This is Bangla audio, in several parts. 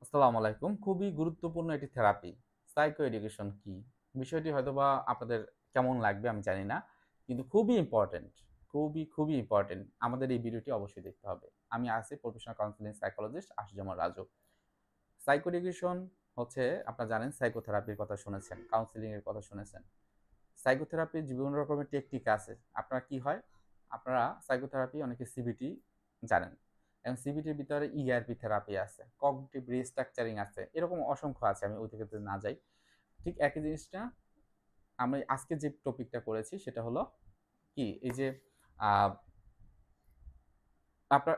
আসসালামু আলাইকুম। খুবই গুরুত্বপূর্ণ একটি থেরাপি। সাইকো এডুকেশন কি? বিষয়টি হয়তোবা আপনাদের কেমন লাগবে আমি জানি না। কিন্তু খুবই ইম্পোর্টেন্ট। খুবই ইম্পোর্টেন্ট। আমাদের এই ভিডিওটি অবশ্যই দেখতে হবে। আমি আছি প্রফেশনাল কাউন্সেলিং সাইকোলজিস্ট আশুজামা রাজু। সাইকো এডুকেশন হচ্ছে আপনারা জানেন সাইকোথেরাপির কথা শুনেছেন, কাউন্সেলিং এর কথা শুনেছেন। সাইকোথেরাপির বিভিন্ন রকমের টেকনিক আছে। আপনার কি হয়? আপনারা সাইকোথেরাপি অনেকে সিবিটি জানেন। এবং সিবিটির ভিতরে ইআরপি থেরাপি আছে, কগনিটিভ রিস্ট্রাকচারিং আছে। এরকম অসংখ্য আছে। আমি ওই দিকে না যাই। ঠিক একই জিনিসটা আমি আজকে যে টপিকটা করেছি সেটা হলো কি এই যে আ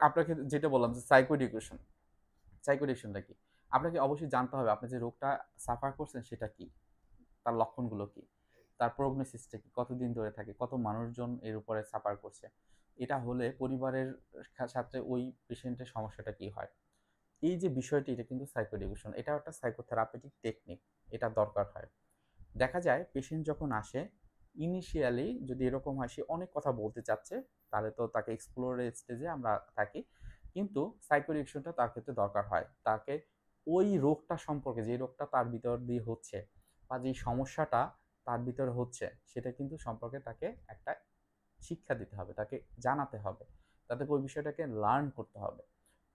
আপনাকে যেটা বললাম যে সাইকো এডুকেশন। সাইকো এডুকেশনটা কি? আপনাকে অবশ্যই জানতে হবে আপনি যে রোগটা সাফার করছেন সেটা কি? তার লক্ষণগুলো কি? তার প্রগনোসিসটা কি? কতদিন ধরে থাকে? কত মানুষজন এর উপরে সাফার করছে? এটা হলে পরিবারের সাথে ওই পেশেন্টের সমস্যাটা কি হয়? এই যে বিষয়টি এটা কিন্তু সাইকো এডুকেশন। এটাও একটা সাইকোথেরাপিউটিক টেকনিক। এটা দরকার হয়। দেখা যায় পেশেন্ট যখন আসে ইনিশিয়ালি যদি এরকম হয় সে অনেক কথা বলতে চাচ্ছে তাহলে তো তাকে এক্সপ্লোর স্টেজে আমরা থাকি। কিন্তু সাইকো এডুকেশনটা তার ক্ষেত্রে দরকার হয়। তাকে ওই রোগটা সম্পর্কে যে রোগটা তার ভিতর দিয়ে হচ্ছে বা যে সমস্যাটা তার ভিতরে হচ্ছে সেটা কিন্তু সম্পর্কে তাকে একটা শিক্ষা দিতে হবে, তাকে জানাতে হবে, তাদেরকে ওই বিষয়টাকে লার্ন করতে হবে।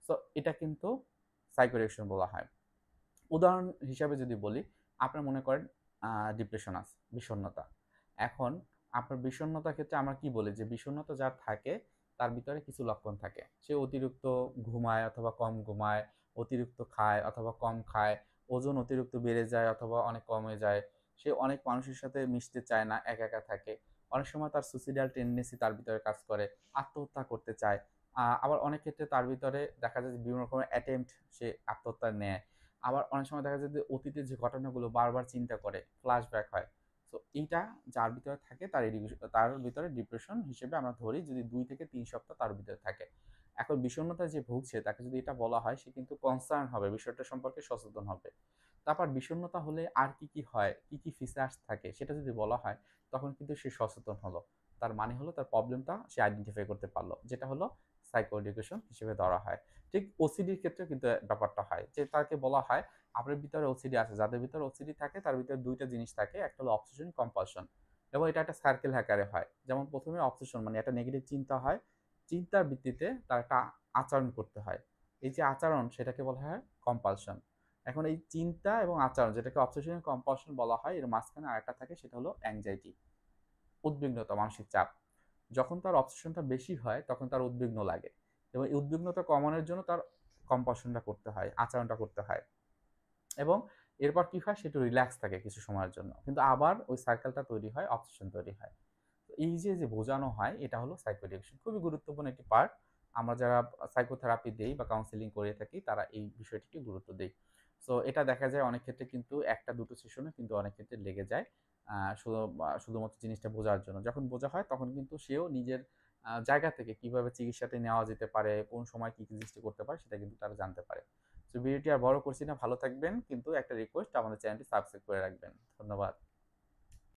সো এটা কিন্তু সাইকো এডুকেশন বলা হয়। উদাহরণ হিসাবে যদি বলি, আপনার মনে করেন ডিপ্রেশন আছে, বিষণ্ণতা। এখন আপনার বিষণ্ণতার ক্ষেত্রে আমরা কি বলি যে বিষণ্ণতা যার থাকে তার ভিতরে কিছু লক্ষণ থাকে। সে অতিরিক্ত ঘুমায় অথবা কম ঘুমায়, অতিরিক্ত খায় অথবা কম খায়, ওজন অতিরিক্ত বেড়ে যায় অথবা অনেক কমে যায়। সে অনেক মানুষের সাথে মিশতে চায় না, একা থাকে। অনেক সময় তার সুইসাইডাল টেন্ডেন্সি তার ভিতরে কাজ করে, আত্মহত্যা করতে চায়। আবার অনেক ক্ষেত্রে তার ভিতরে দেখা যায় যে বিভিন্ন রকমের অ্যাটেম্প্ট সে আত্মহত্যা নেয়। আবার অনেক সময় দেখা যায় যে অতীতের যে ঘটনাগুলো বারবার চিন্তা করে, ফ্ল্যাশব্যাক হয়। সো এইটা যার ভিতরে থাকে তার ভিতরে ডিপ্রেশন হিসেবে আমরা ধরি যদি ২ থেকে ৩ সপ্তাহ তার ভিতরে থাকে। এখন বিষণ্ণতায় যে ভুগছে তাকে যদি এটা বলা হয় সে কিন্তু কনসার্ন হবে, বিষয়টা সম্পর্কে সচেতন হবে। তারপর বিষণ্ণতা হলে আর কি হয়, কি ফিচার্স থাকে সেটা যদি বলা হয় তখন কিন্তু সে সচেতন হলো। তার মানে হলো তার প্রবলেমটা সে আইডেন্টিফাই করতে পারলো। যেটা হলো সাইকো এডুকেশন হিসেবে ধরা হয়। ঠিক ওসিডির ক্ষেত্রেও কিন্তু ব্যাপারটা হয় যে তাকে বলা হয় আপনার ভিতরে ওসিডি আছে, যাদের ভিতরে ওসিডি থাকে তার ভিতরে দুইটা জিনিস থাকে, একটা হলো অবসেশন কম্পালশন। এবং এটা একটা সার্কেল আকারে হয়, যেমন প্রথমে অবসেশন মানে একটা নেগেটিভ চিন্তা হয়, চিন্তার ভিত্তিতে তার একটা আচরণ করতে হয়। এই যে আচরণ সেটাকে বলা হয় কম্পালশন। এখন এই চিন্তা এবং আচরণ যেটাকে অবসেশন কম্পালশন বলা হয় এর মাঝখানে আরেকটা থাকে সেটা হলো অ্যাংজাইটি, উদ্বিগ্নতা, মানসিক চাপ। যখন তার অবসেশনটা বেশি হয় তখন তার উদ্বিগ্ন লাগে এবং এই উদ্বিগ্নতা কমানোর জন্য তার কম্পাশনটা করতে হয়, আচরণটা করতে হয়। এবং এরপর কি হয় সে একটু রিল্যাক্স থাকে কিছু সময়ের জন্য, কিন্তু আবার ওই সার্কেলটা তৈরি হয়, অবসেশন তৈরি হয়। তো এই যে বোঝানো হয় এটা হলো সাইকো এডুকেশন, খুবই গুরুত্বপূর্ণ একটি পার্ট। আমরা যারা সাইকোথেরাপি দেই বা কাউন্সিলিং করে থাকি তারা এই বিষয়টিকে গুরুত্ব দেই। সো এটা দেখা যায় অনেক ক্ষেত্রে কিন্তু একটা দুটো সেশনে কিন্তু অনেক ক্ষেত্রে লেগে যায় শুধুমাত্র জিনিসটা বোঝার জন্য। যখন বোঝা হয় তখন কিন্তু সেও নিজের জায়গা থেকে কিভাবে চিকিৎসাটা নেওয়া যেতে পারে, কোন সময় কি জিনিসটা করতে পারে সেটা কিন্তু তারা জানতে পারে। তো ভিডিওটি আর বড় করছি না, ভালো থাকবেন, কিন্তু একটা রিকোয়েস্ট আমাদের চ্যানেলটি সাবস্ক্রাইব করে রাখবেন। ধন্যবাদ।